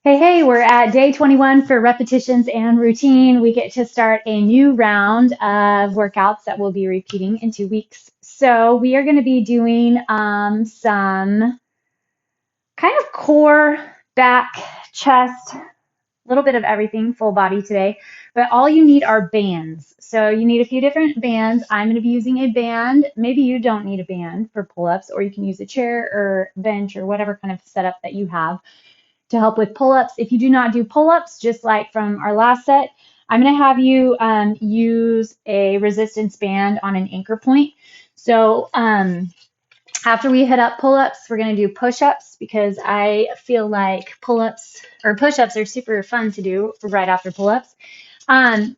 Hey, we're at day 21 for repetitions and routine. We get to start a new round of workouts that we'll be repeating in 2 weeks. So we are going to be doing some kind of core, back, chest, a little bit of everything, full body today. But all you need are bands. So you need a few different bands. I'm going to be using a band. Maybe you don't need a band for pull-ups, or you can use a chair or bench or whatever kind of setup that you have to help with pull-ups. If you do not do pull-ups, just like from our last set, I'm going to have you use a resistance band on an anchor point. So after we hit up pull-ups, we're going to do push-ups because I feel like pull-ups or push-ups are super fun to do right after pull-ups.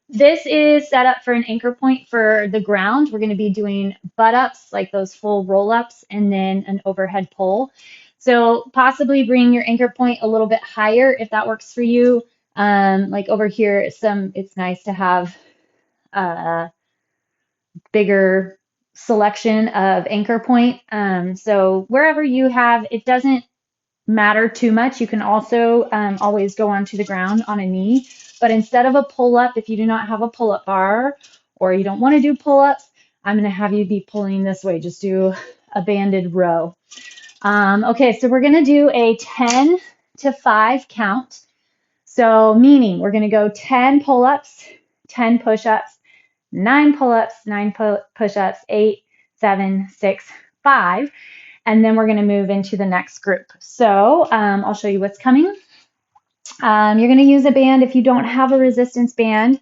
This is set up for an anchor point for the ground. We're going to be doing butt-ups, like those full roll-ups, and then an overhead pull. So possibly bring your anchor point a little bit higher if that works for you. Like over here, it's nice to have a bigger selection of anchor point. So wherever you have, it doesn't matter too much. You can also always go onto the ground on a knee. But instead of a pull-up, if you do not have a pull-up bar or you don't want to do pull-ups, I'm going to have you be pulling this way. Just do a banded row. Okay, so we're going to do a 10 to 5 count. So meaning we're going to go 10 pull-ups, 10 push-ups, 9 pull-ups, 9 push-ups, 8, 7, 6, 5. And then we're going to move into the next group. So I'll show you what's coming. You're going to use a band. If you don't have a resistance band,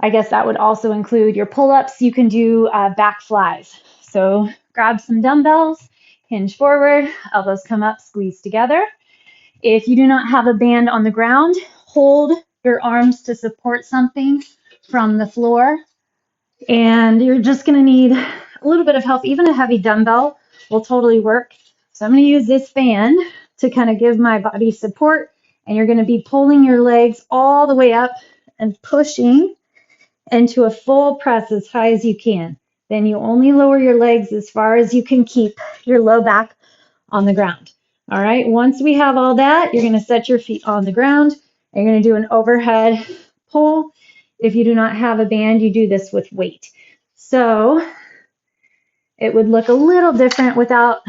I guess that would also include your pull-ups. You can do back flies. So grab some dumbbells, hinge forward, elbows come up, squeeze together. If you do not have a band on the ground, hold your arms to support something from the floor. And you're just going to need a little bit of help. Even a heavy dumbbell will totally work. So I'm going to use this band to kind of give my body support. And you're going to be pulling your legs all the way up and pushing into a full press as high as you can. Then you only lower your legs as far as you can keep your low back on the ground. All right, once we have all that, you're going to set your feet on the ground. And you're going to do an overhead pull. If you do not have a band, you do this with weight. So it would look a little different without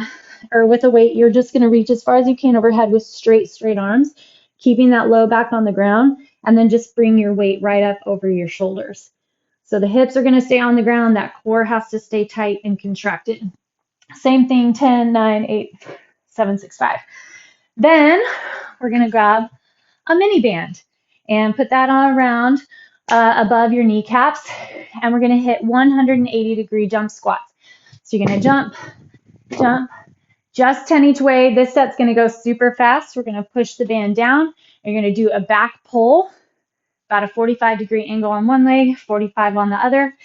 or with a weight. You're just going to reach as far as you can overhead with straight arms, keeping that low back on the ground, and then just bring your weight right up over your shoulders. So the hips are going to stay on the ground. That core has to stay tight and contracted. Same thing, 10, 9, 8, 7, 6, 5. Then we're going to grab a mini band and put that on around above your kneecaps. And we're going to hit 180-degree jump squats. So you're going to jump, jump, just 10 each way. This set's going to go super fast. We're going to push the band down. You're going to do a back pull, about a 45-degree angle on one leg, 45 on the other.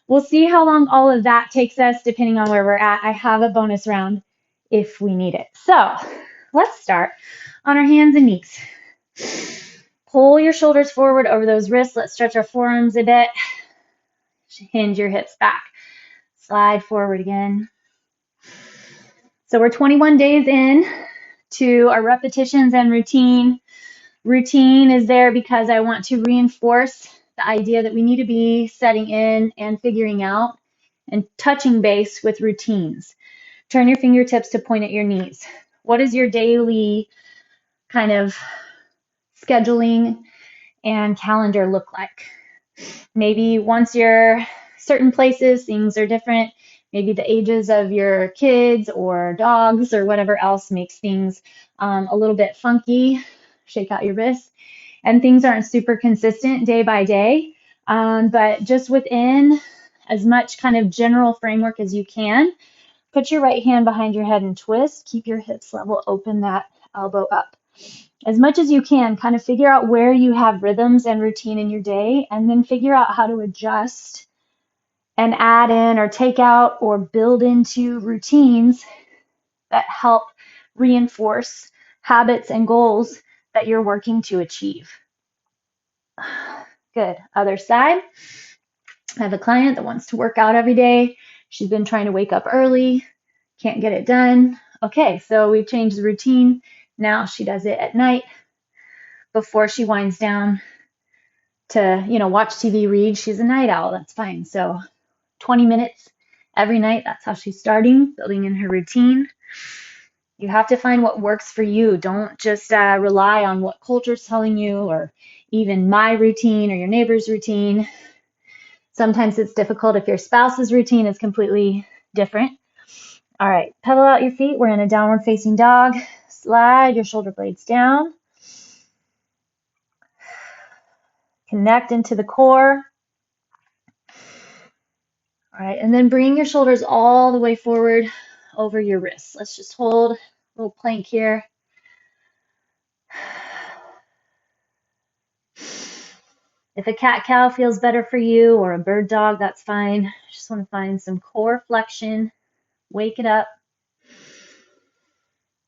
We'll see how long all of that takes us depending on where we're at. I have a bonus round if we need it. So let's start on our hands and knees. Pull your shoulders forward over those wrists. Let's stretch our forearms a bit. Hinge your hips back. Slide forward again. So we're 21 days in to our repetitions and routine. Routine is there because I want to reinforce the idea that we need to be setting in and figuring out and touching base with routines. Turn your fingertips to point at your knees. What does your daily kind of scheduling and calendar look like? Maybe once you're certain places, things are different. Maybe the ages of your kids or dogs or whatever else makes things a little bit funky. Shake out your wrists. And things aren't super consistent day by day. But just within as much kind of general framework as you can, put your right hand behind your head and twist. Keep your hips level, open that elbow up. As much as you can, kind of figure out where you have rhythms and routine in your day, and then figure out how to adjust and add in or take out or build into routines that help reinforce habits and goals that you're working to achieve. Good. Other side. I have a client that wants to work out every day. She's been trying to wake up early, can't get it done. Okay, so we've changed the routine. Now she does it at night. before she winds down to, watch TV, read. She's a night owl. That's fine. So 20 minutes every night. That's how she's starting, building in her routine. You have to find what works for you. Don't just rely on what culture's telling you, or even my routine or your neighbor's routine. Sometimes it's difficult if your spouse's routine is completely different. All right, pedal out your feet. We're in a downward facing dog. Slide your shoulder blades down. Connect into the core. All right, and then bring your shoulders all the way forward over your wrists. Let's just hold a little plank here. If a cat-cow feels better for you, or a bird dog, that's fine. Just want to find some core flexion. Wake it up.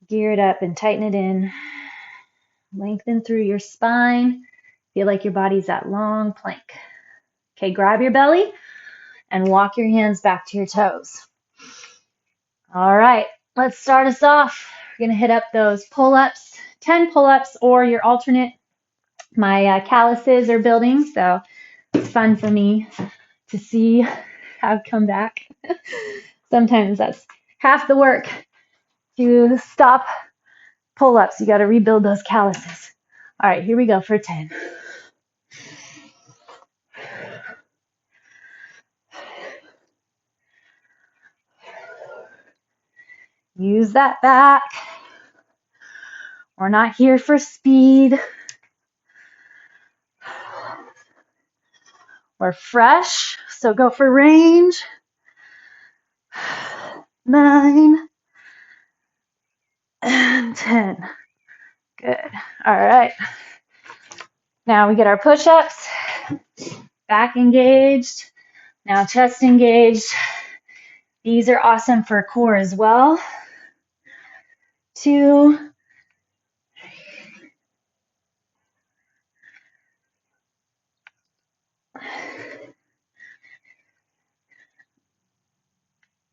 Gear it up and tighten it in. Lengthen through your spine. Feel like your body's that long plank. Okay, grab your belly and walk your hands back to your toes. All right, let's start us off. We're going to hit up those pull-ups, 10 pull-ups or your alternate. My calluses are building, so it's fun for me to see how it come back. Sometimes that's half the work. To stop pull-ups, you got to rebuild those calluses. All right, here we go for 10. Use that back. We're not here for speed. We're fresh, so go for range. 9 and 10. Good. All right. Now we get our push-ups. Back engaged. Now chest engaged. These are awesome for core as well. 2.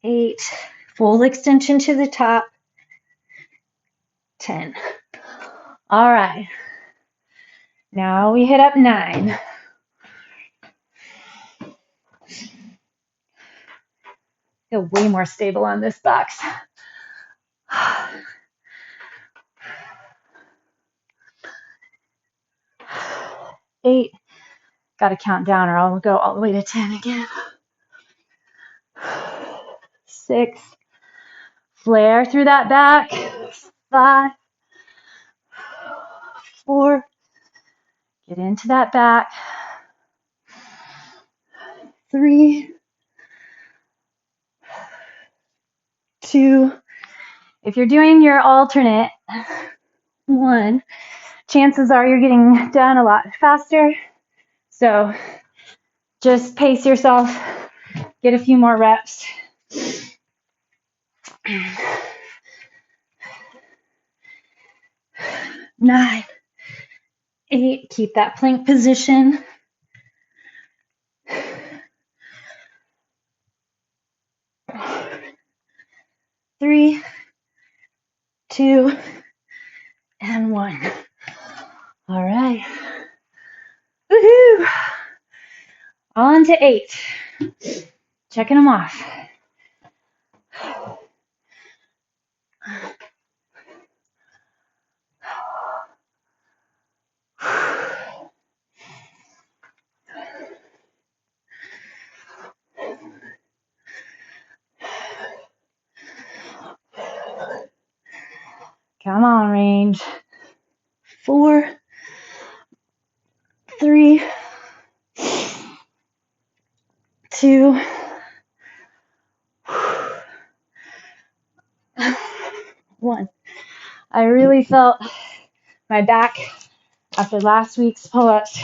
8. Full extension to the top. 10. All right. Now we hit up 9. Feel way more stable on this box. 8. Got to count down or I'll go all the way to 10 again. 6. Flare through that back. 5. 4. Get into that back. 3. 2. If you're doing your alternate, 1, chances are you're getting done a lot faster. So just pace yourself. Get a few more reps. 9. 8. Keep that plank position. 3, 2, and 1. All right. Woohoo! On to 8. Checking them off. Come on, range. 4, 3, 2, 1. I really felt my back after last week's pull-ups,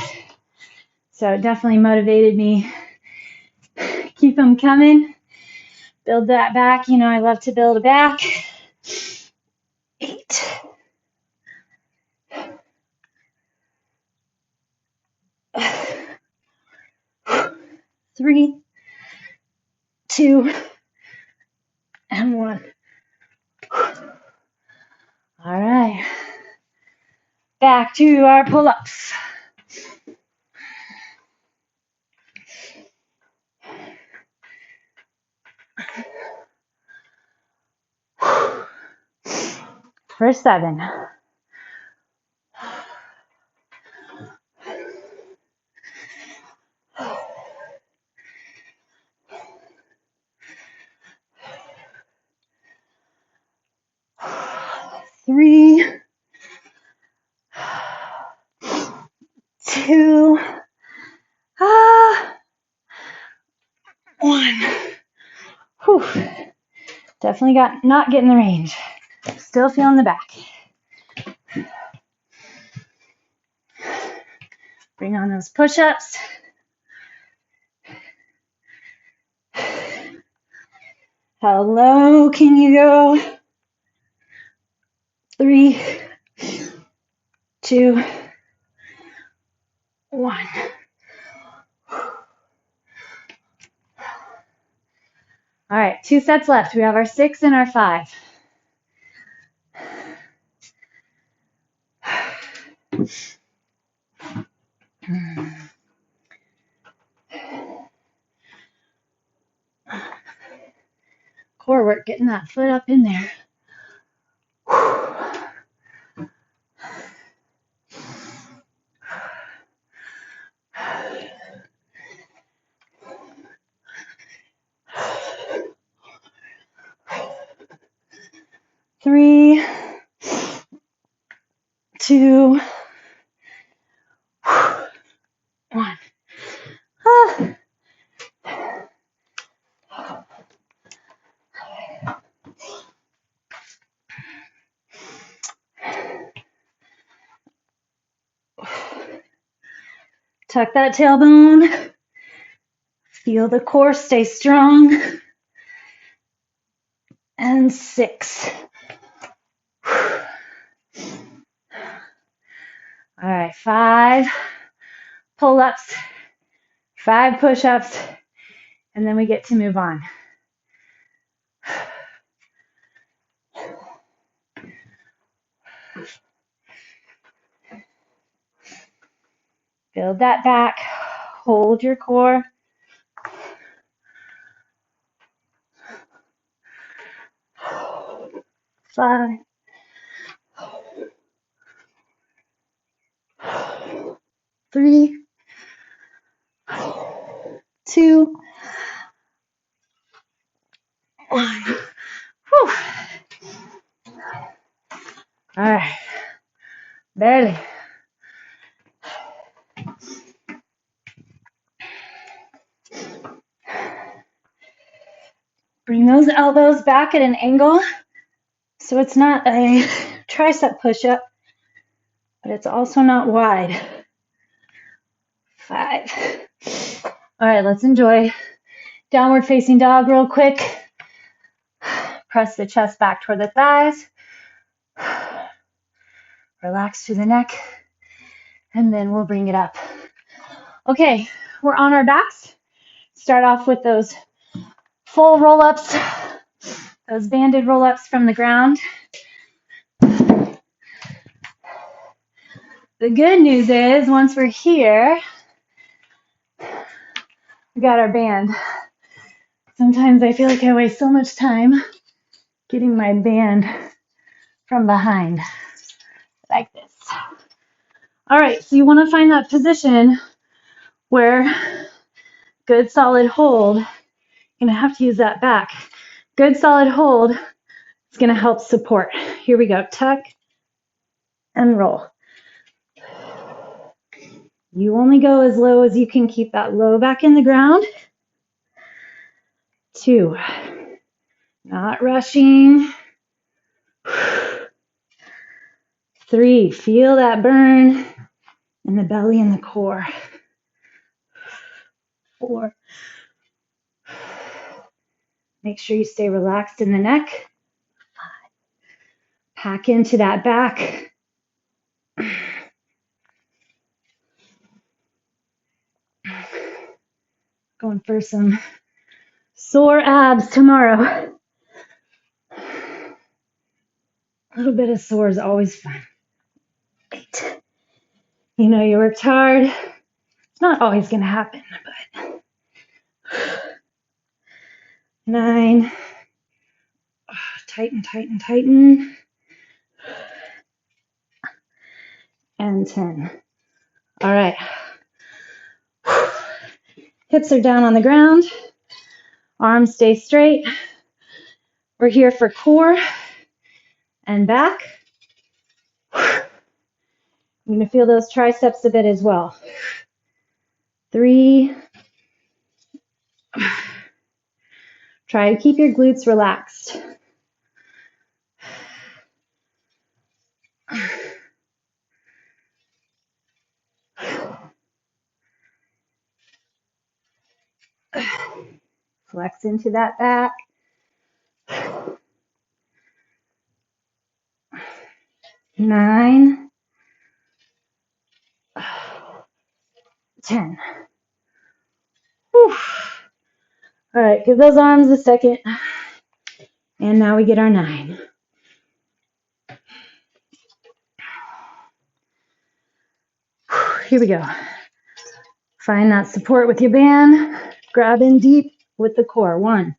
so it definitely motivated me. Keep them coming. Build that back. You know, I love to build a back. 8. 3, 2, and 1. All right. Back to our pull-ups. For 7. Three, 2, 1. Whew. Definitely not getting the range. Still feeling the back. Bring on those push-ups. How low can you go? 3, 2, 1. All right, 2 sets left. We have our 6 and our 5. Core work, getting that foot up in there. Three, 2, 1. Tuck that tailbone. Feel the core stay strong. And 6. All right, 5 pull-ups, 5 push-ups, and then we get to move on. Build that back. Hold your core. Five. 3, 2, 1. Whew. All right. Barely. Bring those elbows back at an angle so it's not a tricep push-up, but it's also not wide. 5. All right, let's enjoy downward facing dog real quick. Press the chest back toward the thighs. Relax through the neck, and then we'll bring it up. Okay, we're on our backs. Start off with those full roll-ups, those banded roll-ups from the ground. The good news is once we're here, we got our band. Sometimes I feel like I waste so much time getting my band from behind, like this. All right, so you want to find that position where good solid hold. You're going to have to use that back. Good solid hold is going to help support. Here we go. Tuck and roll. You only go as low as you can keep that low back in the ground. 2. Not rushing. 3. Feel that burn in the belly and the core. 4. Make sure you stay relaxed in the neck. 5. Pack into that back. Going for some sore abs tomorrow. A little bit of sore is always fun. 8. You know you worked hard. It's not always going to happen, but 9. Tighten, tighten, tighten. And 10. All right. Hips are down on the ground. Arms stay straight. We're here for core and back. You're going to feel those triceps a bit as well. 3. Try to keep your glutes relaxed. 4. Flex into that back. 9. 10. Whew. All right, give those arms a second. And now we get our 9. Here we go. Find that support with your band. Grab in deep with the core. 1.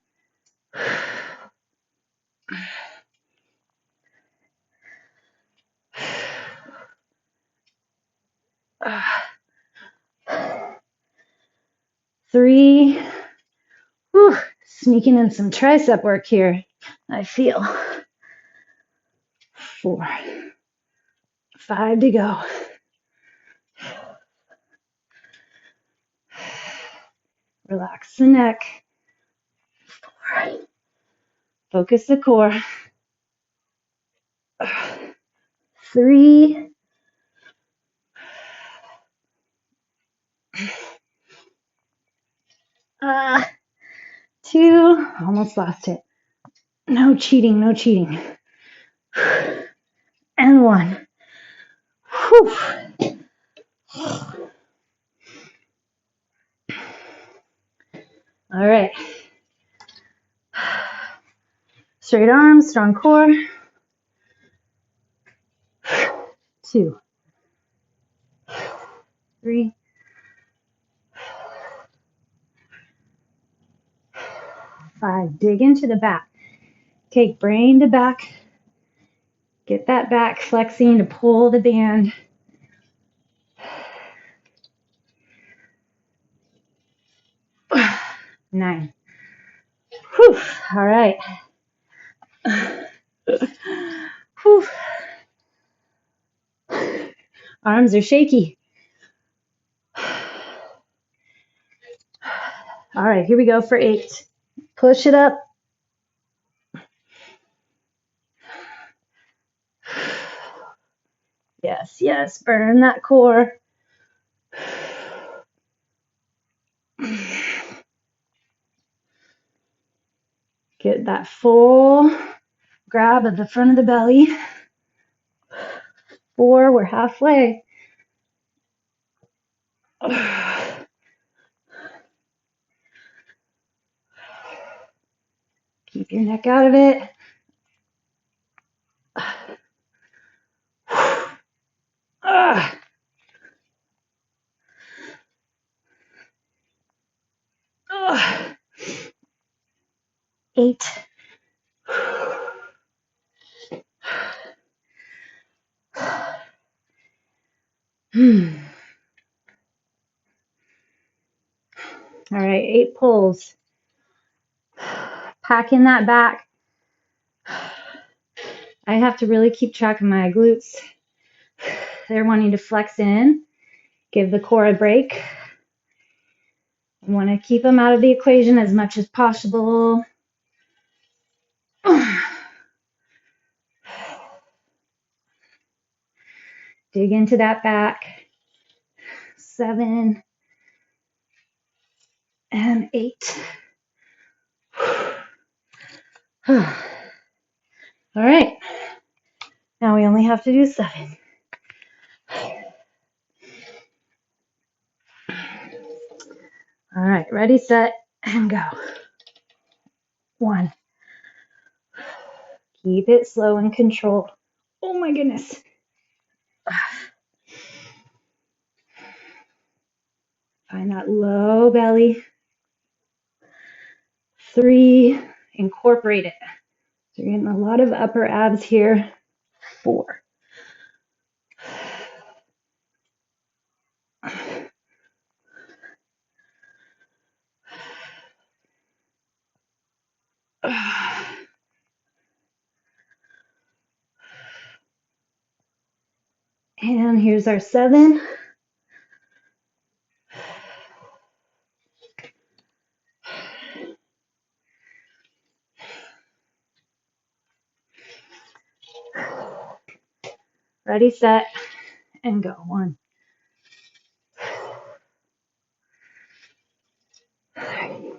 3. Whew. Sneaking in some tricep work here, I feel. 4. 5 to go. Relax the neck. 4. Focus the core. 3. 2. Almost lost it. No cheating, no cheating. And 1. Whew. All right. Straight arms, strong core. 2. 3. 5. Dig into the back. Take brain to back. Get that back flexing to pull the band. 9. Whew. All right. Whew. Arms are shaky. All right, here we go for 8. Push it up. Yes, yes, burn that core. Get that full grab at the front of the belly. 4, we're halfway. Keep your neck out of it. 8. All right, 8 pulls. Pack in that back. I have to really keep track of my glutes. They're wanting to flex in. Give the core a break. I want to keep them out of the equation as much as possible. Dig into that back. 7 and 8. All right. Now we only have to do 7. All right, ready, set, and go. 1. Keep it slow and controlled. Oh my goodness. Find that low belly. 3, incorporate it. So you're getting a lot of upper abs here. 4. And here's our 7. Ready, set, and go. 1, 3,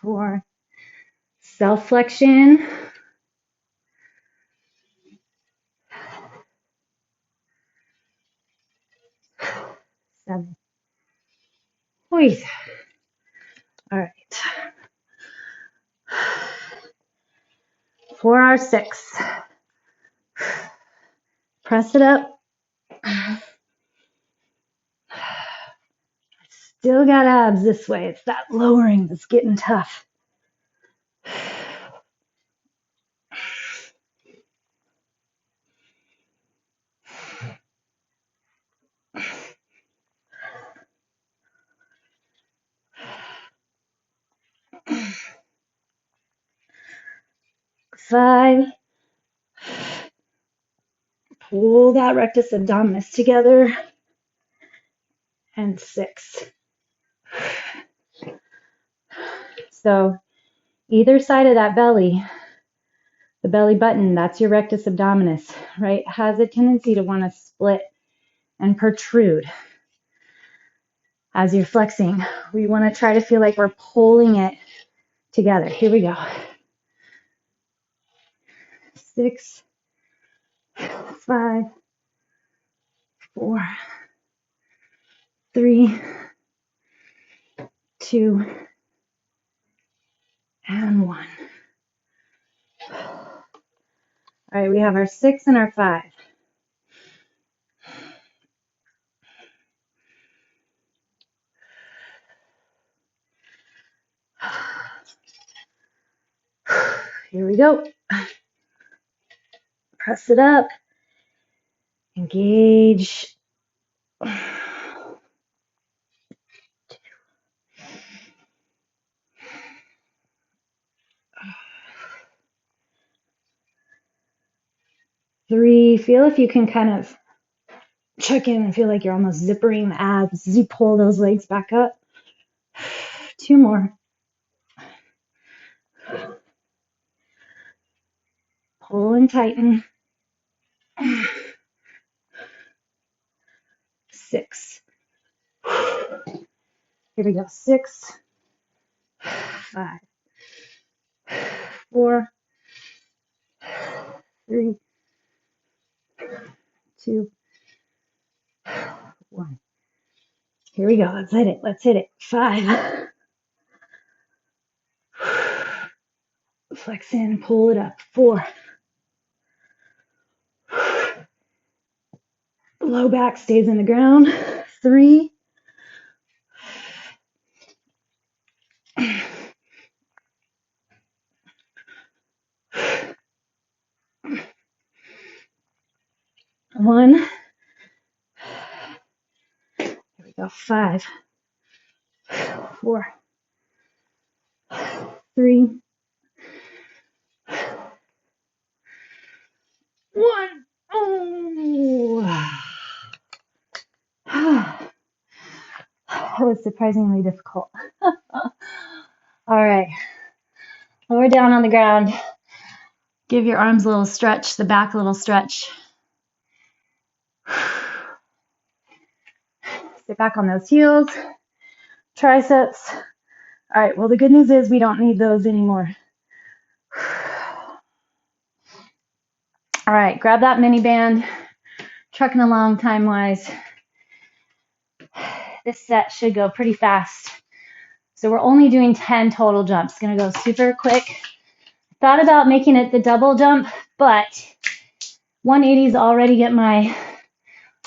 4. Self flexion. 7. Please. All right. For our 6. Press it up. Still got abs this way. It's that lowering that's getting tough. 5. Pull that rectus abdominis together. And 6. So either side of that belly, the belly button, that's your rectus abdominis, right? Has a tendency to want to split and protrude as you're flexing. We want to try to feel like we're pulling it together. Here we go. 6, 5, 4, 3, 2, and 1. All right, we have our 6 and our 5. Here we go. Press it up. Engage. 3. Feel if you can kind of check in and feel like you're almost zippering the abs as you pull those legs back up. 2 more. Pull and tighten. 6. Here we go. 6, 5, 4, 3, 2, 1. Here we go. Let's hit it. Let's hit it. 5. Flex in, pull it up. 4. Low back stays in the ground. 3. 1. Here we go. 5, 4, 3, 1. Oh. That was surprisingly difficult. All right. Lower down on the ground. Give your arms a little stretch, the back a little stretch. Sit back on those heels. Triceps. All right, well, the good news is we don't need those anymore. All right, grab that mini band. Trucking along time-wise. This set should go pretty fast. So we're only doing 10 total jumps. Gonna go super quick. Thought about making it the double jump, but 180s already get my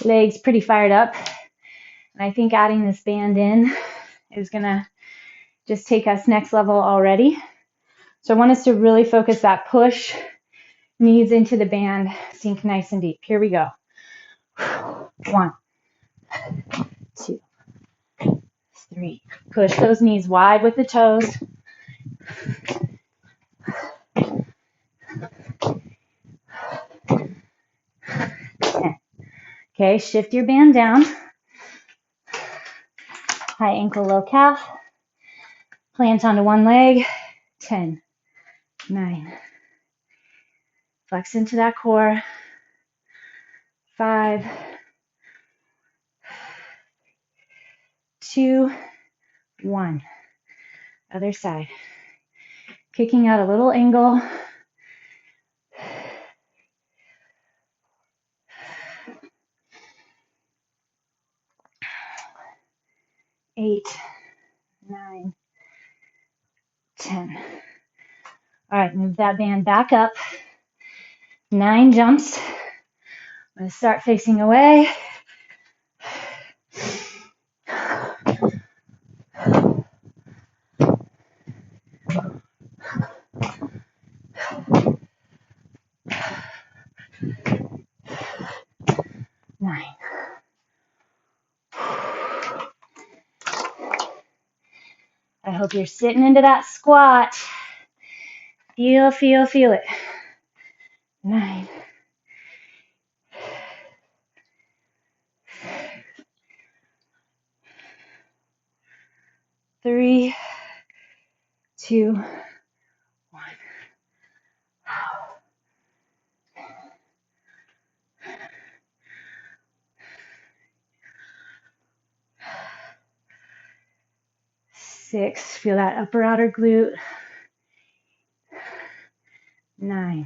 Legs pretty fired up. And I think adding this band in is gonna just take us next level already. So I want us to really focus that push, knees into the band, sink nice and deep. Here we go. 1, 2, 3. Push those knees wide with the toes. 10. Okay, shift your band down. High ankle, low calf. Plant onto one leg. 10, 9. Flex into that core. 5, 2, 1. Other side. Kicking out a little angle. 8, 9, 10. All right, move that band back up. 9 jumps. I'm going to start facing away. 9. I hope you're sitting into that squat. Feel it. 9. 3, 2, 1. 6. Feel that upper outer glute. 9.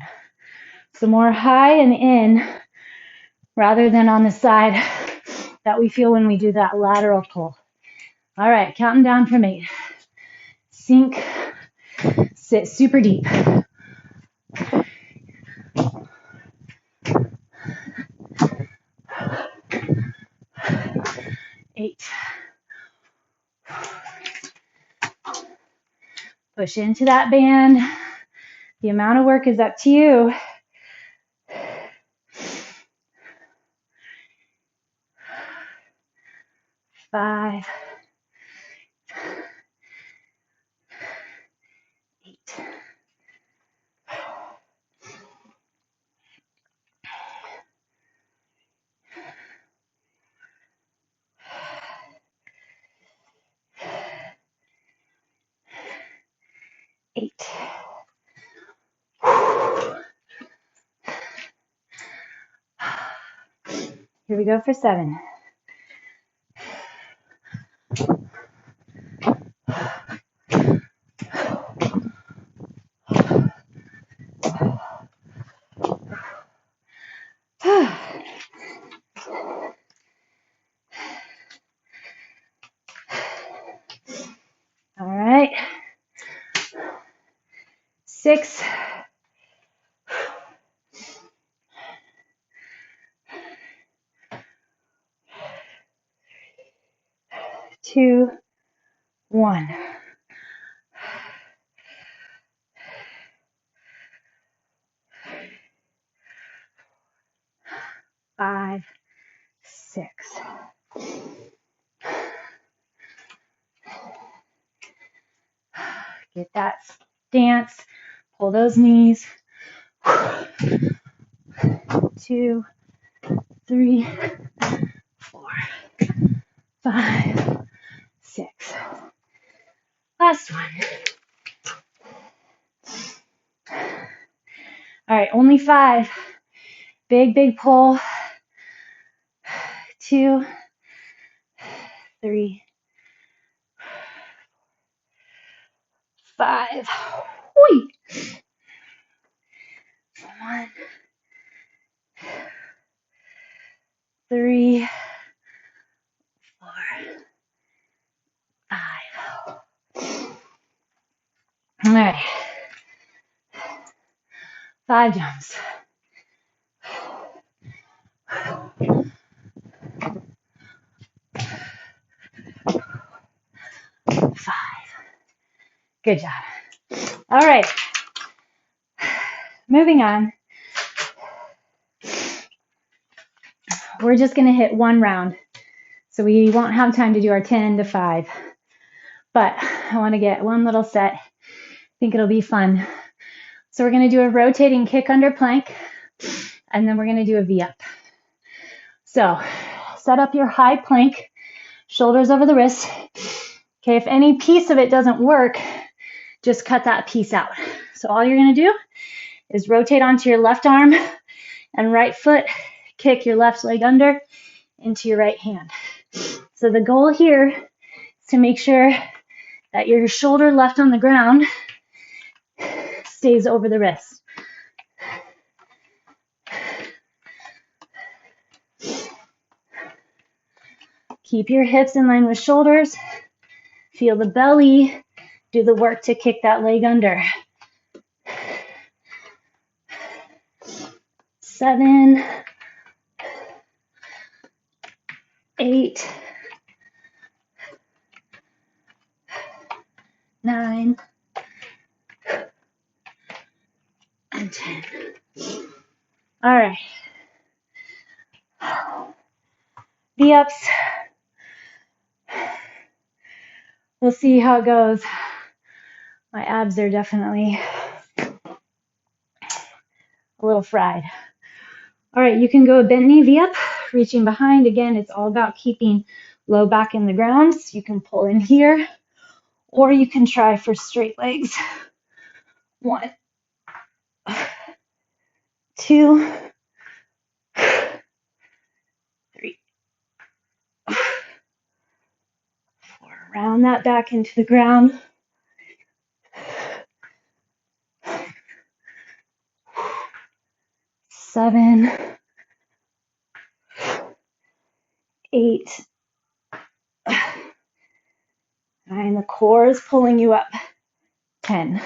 Some more high and in rather than on the side that we feel when we do that lateral pull. All right, counting down from 8. Sink, sit super deep. 8. Push into that band. The amount of work is up to you. 5, 8. 8. Here we go for 7. All right. 6. 2, 1. 5, 6. Get that stance. Pull those knees. 2, 3, 4, 5, 6. Last one. All right, only 5. Big pull. 2, 3, 5. Whee! 1, 3, 4, 5. All right. 5 jumps. Good job. All right. Moving on. We're just going to hit one round. So we won't have time to do our 10 to 5. But I want to get one little set. I think it'll be fun. So we're going to do a rotating kick under plank, and then we're going to do a V-up. So set up your high plank, shoulders over the wrist. Okay, if any piece of it doesn't work, just cut that piece out. So all you're going to do is rotate onto your left arm and right foot, kick your left leg under into your right hand. So the goal here is to make sure that your shoulder left on the ground stays over the wrist. Keep your hips in line with shoulders. Feel the belly. Do the work to kick that leg under. 7, 8, 9, and 10. All right. V-ups. We'll see how it goes. My abs are definitely a little fried. All right, you can go a bent knee V-up, reaching behind. Again, it's all about keeping low back in the ground. So you can pull in here, or you can try for straight legs. 1, 2, 3, 4. Round that back into the ground. 7, 8, 9. The core is pulling you up. 10.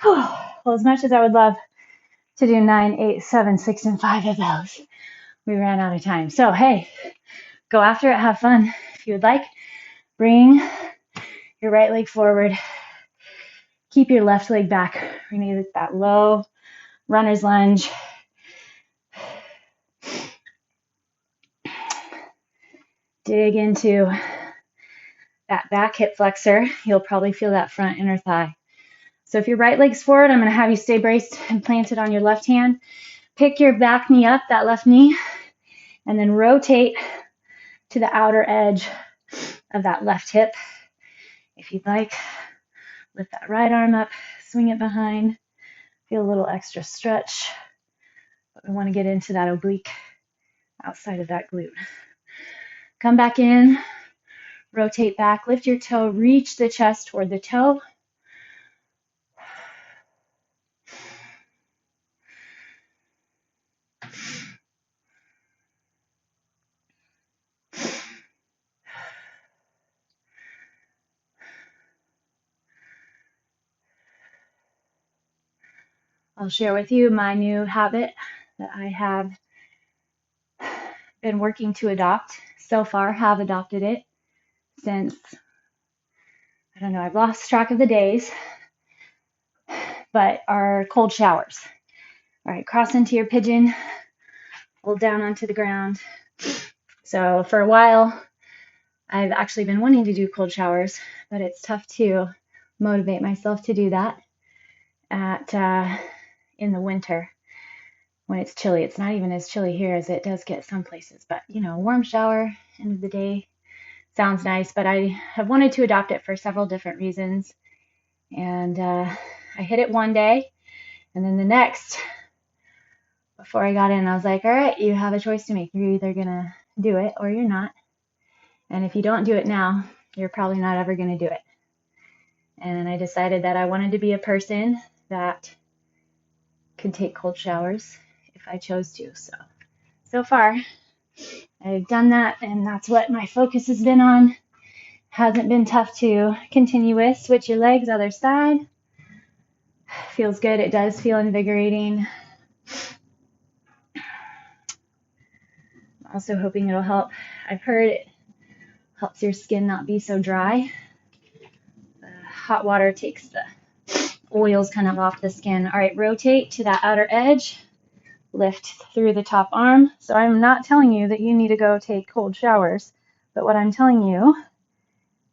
Well, as much as I would love to do 9, 8, 7, 6, and 5 of those, we ran out of time. So, hey, go after it. Have fun. If you would like, bring your right leg forward. Keep your left leg back. We're going to use that low runner's lunge. Dig into that back hip flexor. You'll probably feel that front inner thigh. So if your right leg's forward, I'm going to have you stay braced and planted on your left hand. Pick your back knee up, that left knee, and then rotate to the outer edge of that left hip. If you'd like, lift that right arm up, swing it behind, feel a little extra stretch. But we want to get into that oblique outside of that glute. Come back in, rotate back, lift your toe, reach the chest toward the toe. I'll share with you my new habit that I have been working to adopt. So far, have adopted it since, I don't know, I've lost track of the days, but are cold showers. All right, cross into your pigeon, hold down onto the ground. So for a while, I've actually been wanting to do cold showers, but it's tough to motivate myself to do that in the winter when it's chilly. It's not even as chilly here as it does get some places, but warm shower, end of the day, sounds nice. But I have wanted to adopt it for several different reasons, and I hit it one day, and then the next, before I got in, I was like, all right, you have a choice to make. You're either gonna do it or you're not, and if you don't do it now, you're probably not ever gonna do it. And I decided that I wanted to be a person that could take cold showers if I chose to. So far, I've done that, and that's what my focus has been on. Hasn't been tough to continue with. Switch your legs, other side. Feels good. It does feel invigorating. I'm also hoping it'll help. I've heard it helps your skin not be so dry. hot water takes the oils kind of off the skin. All right, rotate to that outer edge. Lift through the top arm. So I'm not telling you that you need to go take cold showers, but what I'm telling you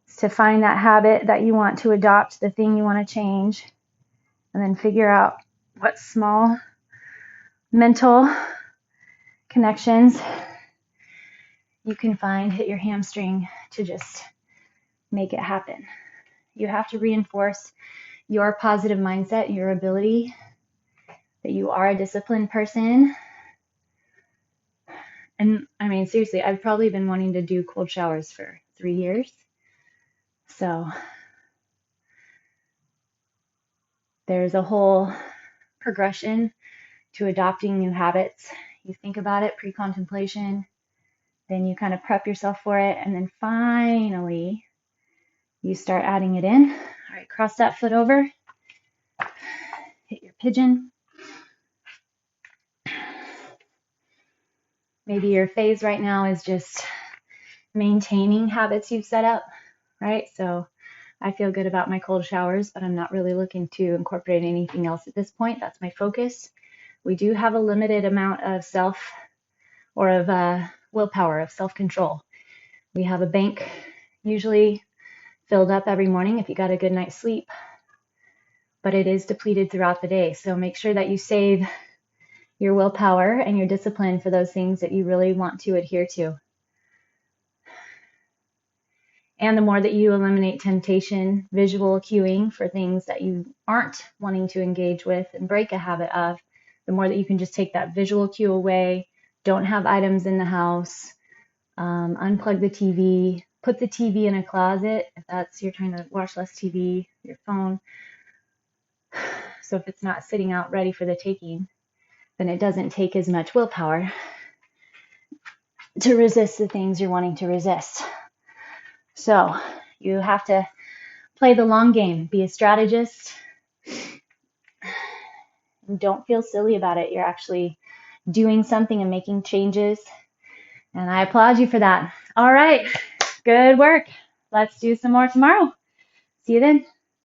is to find that habit that you want to adopt, the thing you want to change, and then figure out what small mental connections you can find at your hamstring to just make it happen. You have to reinforce your positive mindset, your ability that you are a disciplined person. And I mean, seriously, I've probably been wanting to do cold showers for 3 years. So there's a whole progression to adopting new habits. You think about it, pre-contemplation, then you kind of prep yourself for it, and then finally you start adding it in. All right, cross that foot over, hit your pigeon. Maybe your phase right now is just maintaining habits you've set up, right? So I feel good about my cold showers, but I'm not really looking to incorporate anything else at this point. That's my focus. We do have a limited amount of willpower, of self-control. We have a bank usually filled up every morning if you got a good night's sleep, but it is depleted throughout the day. So make sure that you save your willpower and your discipline for those things that you really want to adhere to. And the more that you eliminate temptation, visual cueing for things that you aren't wanting to engage with and break a habit of, the more that you can just take that visual cue away, don't have items in the house, unplug the TV, put the TV in a closet if that's you're trying to watch less TV, your phone. So if it's not sitting out ready for the taking, then it doesn't take as much willpower to resist the things you're wanting to resist. So you have to play the long game, be a strategist, and don't feel silly about it. You're actually doing something and making changes, and I applaud you for that. All right, good work. Let's do some more tomorrow. See you then.